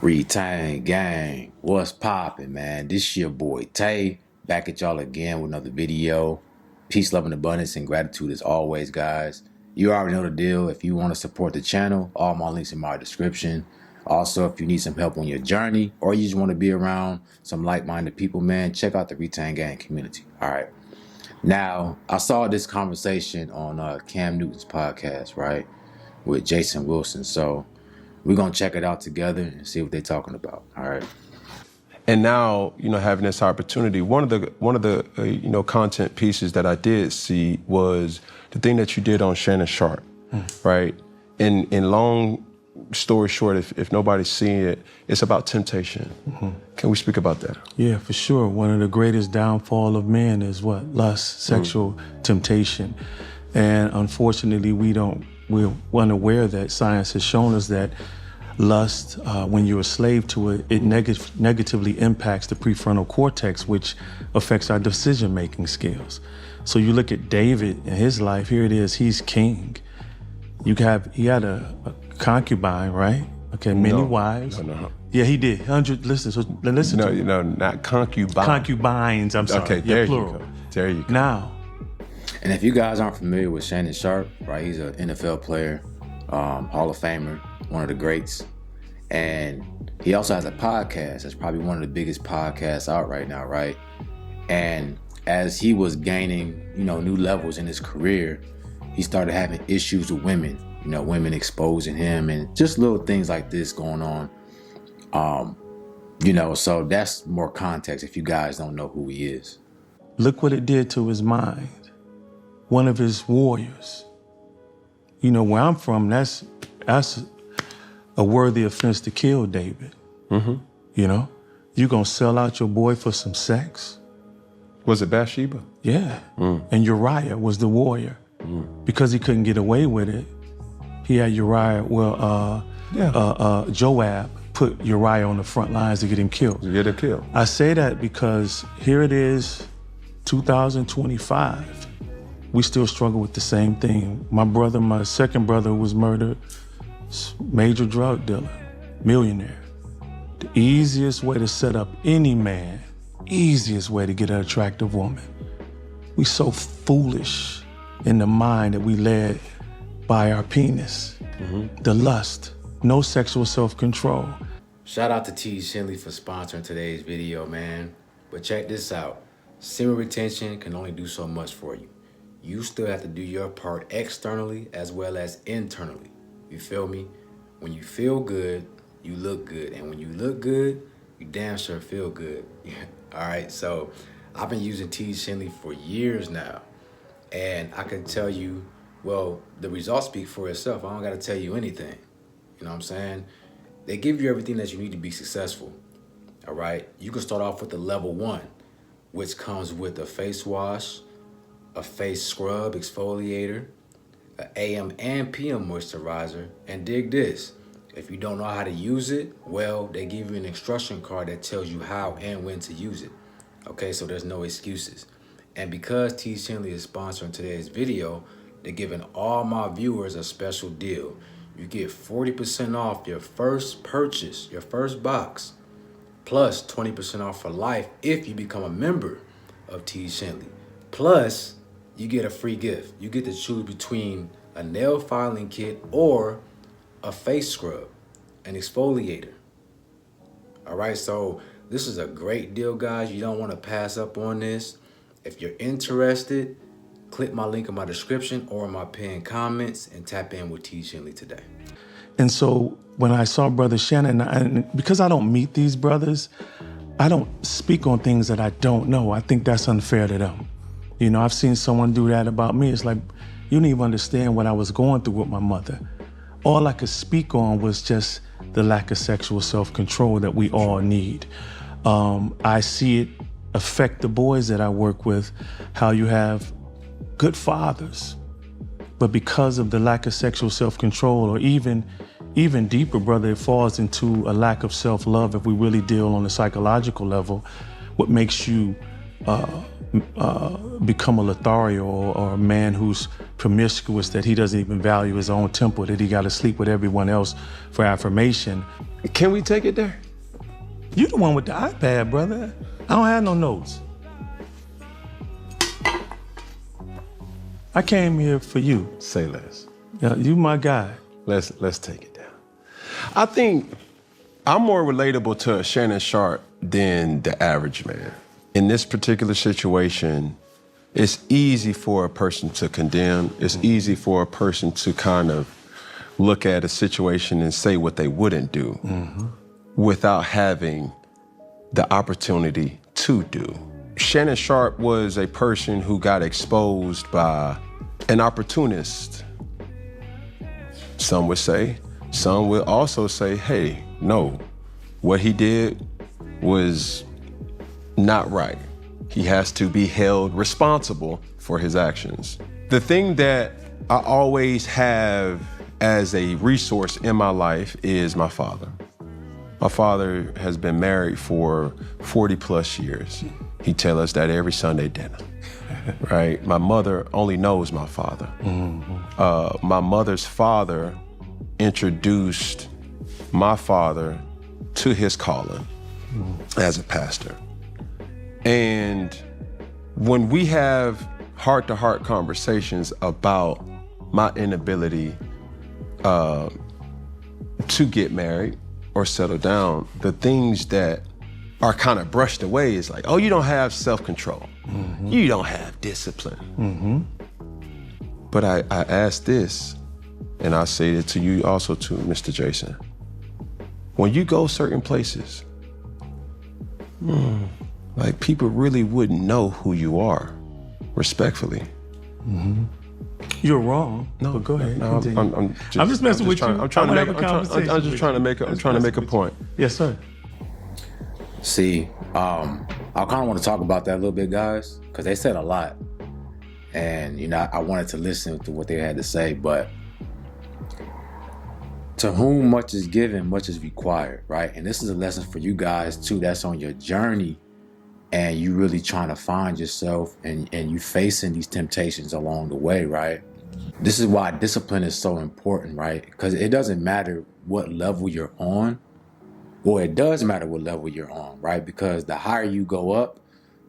Retain gang, what's poppin', man? This your boy Tay, back at y'all again with another video. Peace, love, and abundance, and gratitude as always, guys. You already know the deal. If you want to support the channel, all my links in my description. Also, if you need some help on your journey, or you just want to be around some like-minded people, man, check out the Retain Gang community. All right. Now, I saw this conversation on Cam Newton's podcast, right, with Jason Wilson. So we're going to check it out together and see what they're talking about. All right. And now, having this opportunity, one of the content pieces that I did see was the thing that you did on Shannon Sharp, right? In long story short, if nobody's seen it, it's about temptation. Can we speak about that? Yeah, for sure. One of the greatest downfall of man is what? Lust, sexual temptation. And unfortunately, we're unaware that science has shown us that lust, when you're a slave to it, it negatively impacts the prefrontal cortex, which affects our decision-making skills. So you look at David in his life, here it is, he's king. He had a concubine, right? Okay, many wives. No. Yeah, he did. 100, listen to me. No, not concubine. Concubines, I'm sorry. Okay, there you go. There you go. Now. And if you guys aren't familiar with Shannon Sharp, right, he's an NFL player, Hall of Famer, one of the greats. And he also has a podcast that's probably one of the biggest podcasts out right now, right? And as he was gaining, new levels in his career, he started having issues with women, women exposing him and just little things like this going on. So that's more context if you guys don't know who he is. Look what it did to his mind. One of his warriors. Where I'm from, that's a worthy offense to kill David. You gonna sell out your boy for some sex? Was it Bathsheba? Yeah. And Uriah was the warrior. Because he couldn't get away with it, he had Uriah, Joab put Uriah on the front lines to get him killed. I say that because here it is, 2025. We still struggle with the same thing. My second brother was murdered, major drug dealer, millionaire. The easiest way to set up any man, easiest way to get an attractive woman. We so foolish in the mind that we led by our penis. The lust, no sexual self-control. Shout out to T. Shinley for sponsoring today's video, man. But check this out. Semen retention can only do so much for you. You still have to do your part externally as well as internally. You feel me? When you feel good, you look good. And when you look good, you damn sure feel good. All right, so I've been using T. Shinley for years now. And I can tell you, well, the results speak for itself. I don't got to tell you anything. You know what I'm saying? They give you everything that you need to be successful. All right? You can start off with the level 1, which comes with a face wash, a face scrub exfoliator, an AM and PM moisturizer, and dig this. If you don't know how to use it, well, they give you an instruction card that tells you how and when to use it. Okay, so there's no excuses. And because T. Shinley is sponsoring today's video, they're giving all my viewers a special deal. You get 40% off your first purchase, your first box, plus 20% off for life if you become a member of T. Shinley. Plus, you get a free gift. You get to choose between a nail filing kit or a face scrub, an exfoliator. All right, so this is a great deal, guys. You don't want to pass up on this. If you're interested, click my link in my description or in my pinned comments and tap in with T. Shinley today. And so when I saw Brother Shannon, and because I don't meet these brothers, I don't speak on things that I don't know. I think that's unfair to them. I've seen someone do that about me. It's like, you don't even understand what I was going through with my mother. All I could speak on was just the lack of sexual self-control that we all need. I see it affect the boys that I work with, how you have good fathers, but because of the lack of sexual self-control, or even deeper, brother, it falls into a lack of self-love if we really deal on a psychological level. What makes you become a Lothario or a man who's promiscuous, that he doesn't even value his own temple, that he got to sleep with everyone else for affirmation. Can we take it there? You the one with the iPad, brother. I don't have no notes. I came here for you. Say less. Yeah, you my guy. Let's take it down. I think I'm more relatable to Shannon Sharp than the average man. In this particular situation, it's easy for a person to condemn. It's easy for a person to kind of look at a situation and say what they wouldn't do without having the opportunity to do. Shannon Sharp was a person who got exposed by an opportunist. Some would say. Some would also say, hey, no, what he did was not right. He has to be held responsible for his actions. The thing that I always have as a resource in my life is my father. My father has been married for 40 plus years. He tells us that every Sunday dinner, right? My mother only knows my father. My mother's father introduced my father to his calling as a pastor. And when we have heart-to-heart conversations about my inability to get married or settle down, the things that are kind of brushed away is like, oh, you don't have self-control. You don't have discipline. But I ask this, and I say it to you also too, Mr. Jason. When you go certain places, like people really wouldn't know who you are, respectfully. You're wrong. No, but go ahead. No, I'm just messing with you. I'm trying to have a conversation. I'm just trying to make a point. Yes, sir. See, I kind of want to talk about that a little bit, guys, because they said a lot. And, you know, I wanted to listen to what they had to say, but to whom much is given, much is required, right? And this is a lesson for you guys, too, that's on your journey and you really trying to find yourself and you facing these temptations along the way, right? This is why discipline is so important, right? Because it doesn't matter what level you're on, or it does matter what level you're on, right? Because the higher you go up,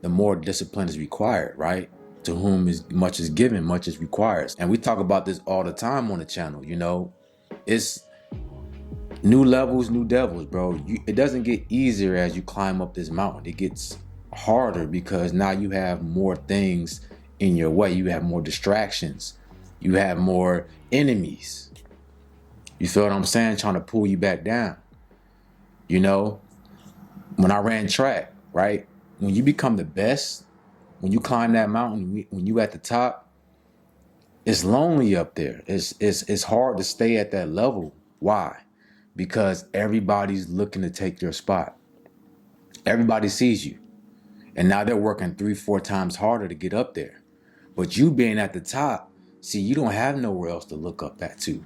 the more discipline is required, right? To whom is much is given, much is required. And we talk about this all the time on the channel, you know? It's new levels, new devils, bro. It doesn't get easier as you climb up this mountain. It gets harder because now you have more things in your way. You have more distractions. You have more enemies. You feel what I'm saying? Trying to pull you back down. You know, when I ran track, right? When you become the best, when you climb that mountain, when you at the top, it's lonely up there. It's hard to stay at that level. Why? Because everybody's looking to take your spot. Everybody sees you. And now they're working 3-4 times harder to get up there. But you being at the top, see, you don't have nowhere else to look up at to.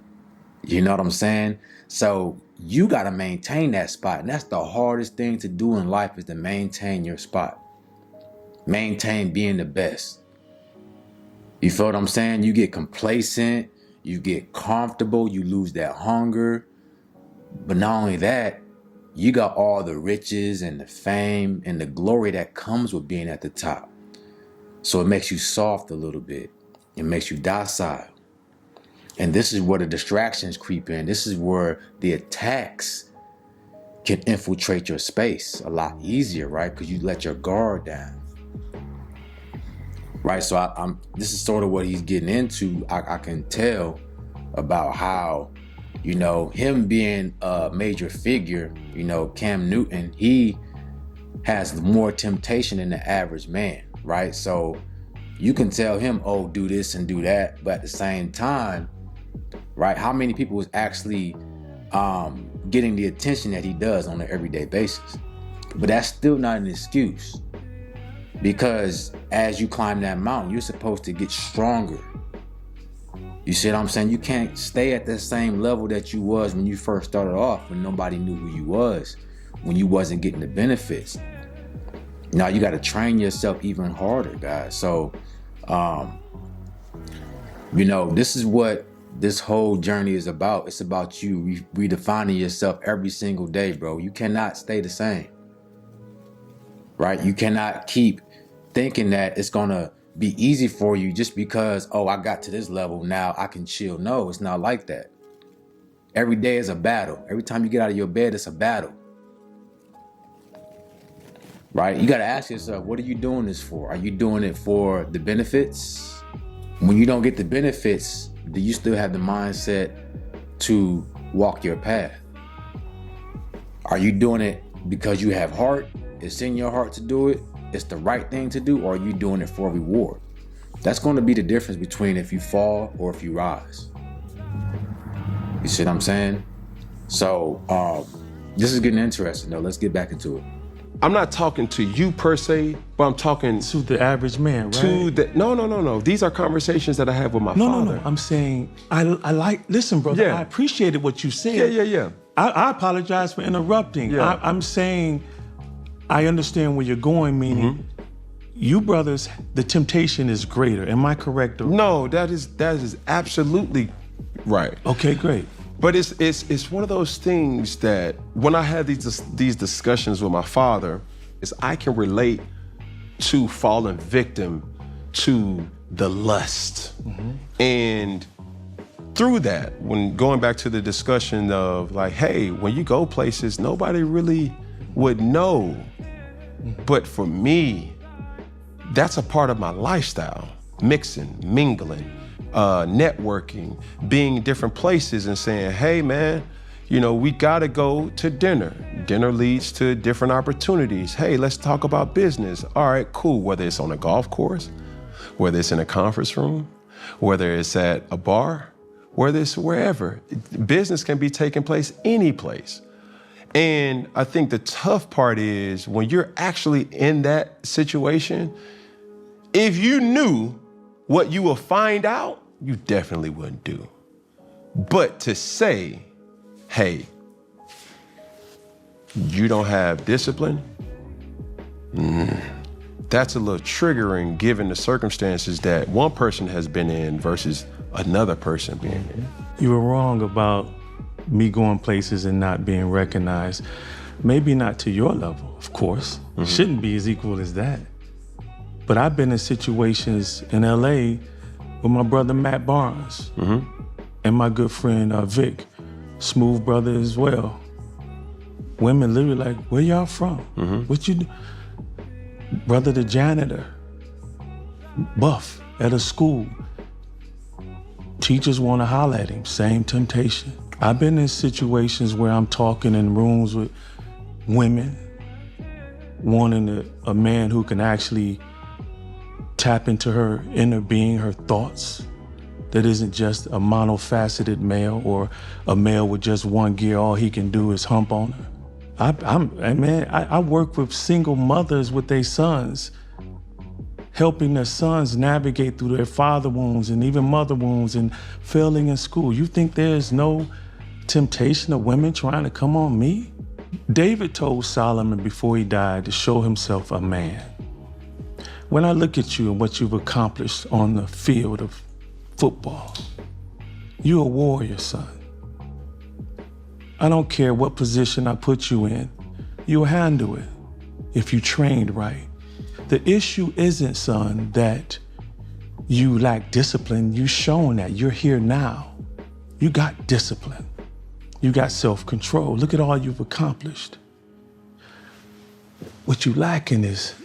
You know what I'm saying? So you got to maintain that spot. And that's the hardest thing to do in life, is to maintain your spot. Maintain being the best. You feel what I'm saying? You get complacent, you get comfortable, you lose that hunger. But not only that, you got all the riches and the fame and the glory that comes with being at the top. So it makes you soft a little bit. It makes you docile. And this is where the distractions creep in. This is where the attacks can infiltrate your space a lot easier, right? Because you let your guard down. Right, so this is sort of what he's getting into. I can tell about how, you know, him being a major figure, you know, Cam Newton, he has more temptation than the average man, right? So you can tell him, oh, do this and do that. But at the same time, right, how many people is actually getting the attention that he does on an everyday basis? But that's still not an excuse. Because as you climb that mountain, you're supposed to get stronger. You see what I'm saying? You can't stay at the same level that you was when you first started off, when nobody knew who you was, when you wasn't getting the benefits. Now you got to train yourself even harder, guys. So, you know, this is what this whole journey is about. It's about you redefining yourself every single day, bro. You cannot stay the same, right? You cannot keep thinking that it's gonna be easy for you just because, oh, I got to this level, now I can chill. No, it's not like that. Every day is a battle. Every time you get out of your bed, it's a battle, right? You got to ask yourself, what are you doing this for? Are you doing it for the benefits? When you don't get the benefits, do you still have the mindset to walk your path? Are you doing it because you have heart? It's in your heart to do it. It's the right thing to do, or are you doing it for reward? That's going to be the difference between if you fall or if you rise. You see what I'm saying? So this is getting interesting, though. Let's get back into it. I'm not talking to you per se, but I'm talking To the average man, right? to the no. These are conversations that I have with my father. No. I'm saying I like. Listen, brother. Yeah. I appreciated what you said. Yeah. I apologize for interrupting. Yeah. I'm saying I understand where you're going. Meaning, you brothers, the temptation is greater. Am I correct? No, that is absolutely right. Okay, great. But it's one of those things that when I have these discussions with my father, is I can relate to falling victim to the lust. And through that, when going back to the discussion of like, hey, when you go places, nobody really would know. But for me, that's a part of my lifestyle, mixing, mingling, networking, being in different places and saying, hey man, you know, we gotta go to dinner. Dinner leads to different opportunities. Hey, let's talk about business. All right, cool. Whether it's on a golf course, whether it's in a conference room, whether it's at a bar, whether it's wherever. Business can be taking place any place. And I think the tough part is when you're actually in that situation, if you knew what you will find out, you definitely wouldn't do. But to say, hey, you don't have discipline, that's a little triggering given the circumstances that one person has been in versus another person being in. You were wrong about me going places and not being recognized. Maybe not to your level, of course. Shouldn't be as equal as that. But I've been in situations in LA with my brother Matt Barnes and my good friend Vic, smooth brother as well. Women literally like, where y'all from? What you do? Brother the janitor, buff at a school. Teachers want to holler at him, same temptation. I've been in situations where I'm talking in rooms with women, wanting a man who can actually tap into her inner being, her thoughts, that isn't just a monofaceted male or a male with just one gear, all he can do is hump on her. I work with single mothers with their sons, helping their sons navigate through their father wounds and even mother wounds and failing in school. You think there's no temptation of women trying to come on me? David told Solomon before he died to show himself a man. When I look at you and what you've accomplished on the field of football, you're a warrior, son. I don't care what position I put you in, you'll handle it if you trained right. The issue isn't, son, that you lack discipline. You've shown that. You're here now. You got discipline. You got self-control. Look at all you've accomplished. What you lacking is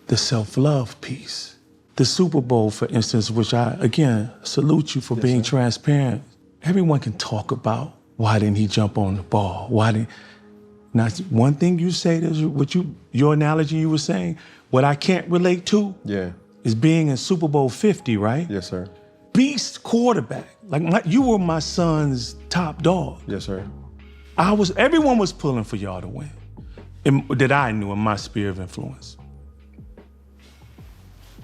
the self-love piece. The Super Bowl, for instance, which I, again, salute you for being transparent. Everyone can talk about why didn't he jump on the ball? Now, one thing you say is your analogy you were saying, what I can't relate to is being in Super Bowl 50, right? Yes, sir. Beast quarterback. You were my son's top dog. Yes, sir. Everyone was pulling for y'all to win, that I knew in my sphere of influence.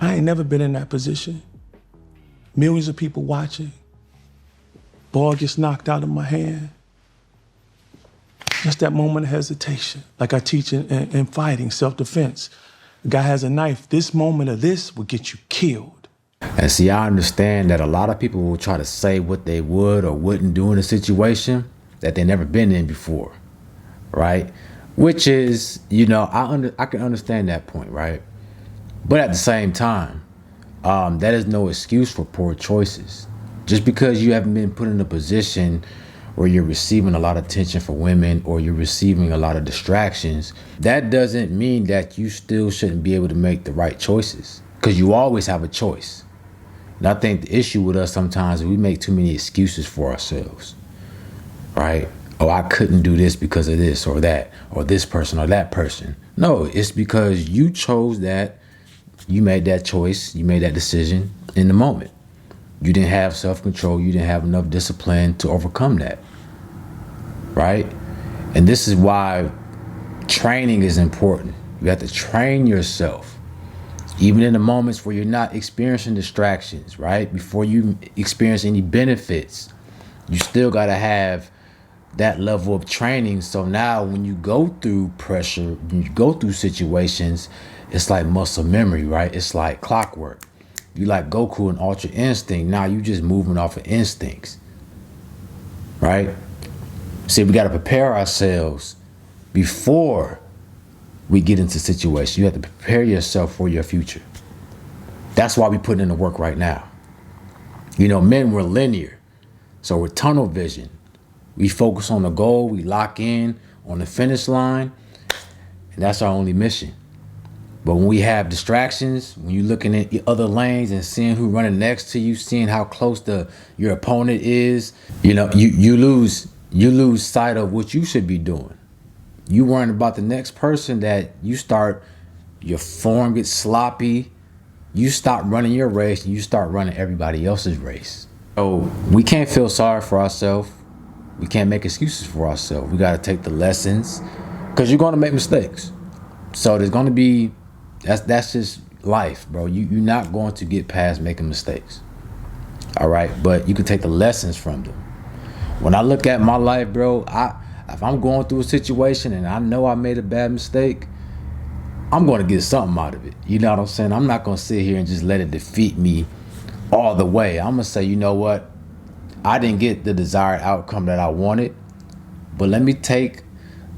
I ain't never been in that position. Millions of people watching. Ball gets knocked out of my hand. Just that moment of hesitation, like I teach in fighting, self-defense. Guy has a knife. This moment of this will get you killed. And see, I understand that a lot of people will try to say what they would or wouldn't do in a situation that they've never been in before, right? Which is, you know, I can understand that point, right? But at the same time, that is no excuse for poor choices. Just because you haven't been put in a position where you're receiving a lot of attention from women or you're receiving a lot of distractions, that doesn't mean that you still shouldn't be able to make the right choices, because you always have a choice. And I think the issue with us sometimes is we make too many excuses for ourselves, right? Oh, I couldn't do this because of this or that, or this person or that person. No, it's because you chose that, you made that choice, you made that decision in the moment. You didn't have self-control, you didn't have enough discipline to overcome that, right? And this is why training is important. You have to train yourself, even in the moments where you're not experiencing distractions, right? Before you experience any benefits, you still gotta have that level of training. So now when you go through pressure, when you go through situations, it's like muscle memory, right? It's like clockwork. You like Goku and Ultra Instinct. Now you just moving off of instincts, right? See, we got to prepare ourselves before we get into situations. You have to prepare yourself for your future. That's why we put in the work right now. You know, men were linear, so we're tunnel vision. We focus on the goal, we lock in on the finish line, and that's our only mission. But when we have distractions, when you're looking at other lanes and seeing who's running next to you, seeing how close your opponent is, you know, you lose sight of what you should be doing. You worrying about the next person, that your form gets sloppy. You stop running your race and you start running everybody else's race. So we can't feel sorry for ourselves. We can't make excuses for ourselves. We got to take the lessons, because you're going to make mistakes. So there's going to be, that's just life, bro. You're not going to get past making mistakes. All right. But you can take the lessons from them. When I look at my life, bro, if I'm going through a situation and I know I made a bad mistake, I'm going to get something out of it. You know what I'm saying? I'm not going to sit here and just let it defeat me all the way. I'm going to say, you know what? I didn't get the desired outcome that I wanted, but let me take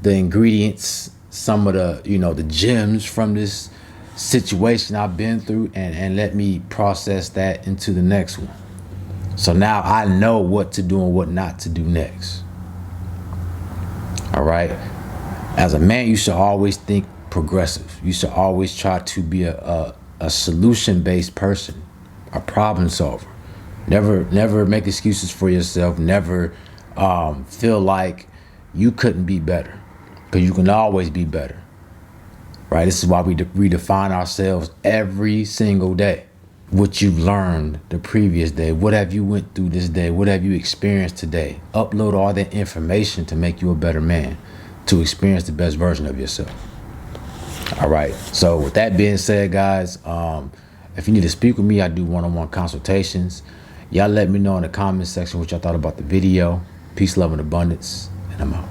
the ingredients, some of the, you know, the gems from this situation I've been through, and let me process that into the next one. So now I know what to do and what not to do next. All right. As a man, you should always think progressive. You should always try to be a solution-based person, a problem solver. Never make excuses for yourself. Never feel like you couldn't be better, because you can always be better, right? This is why we redefine ourselves every single day. What you've learned the previous day, what have you went through this day, what have you experienced today? Upload all that information to make you a better man, to experience the best version of yourself. All right. So with that being said, guys, if you need to speak with me, I do one-on-one consultations. Y'all let me know in the comment section what y'all thought about the video. Peace, love, and abundance, and I'm out.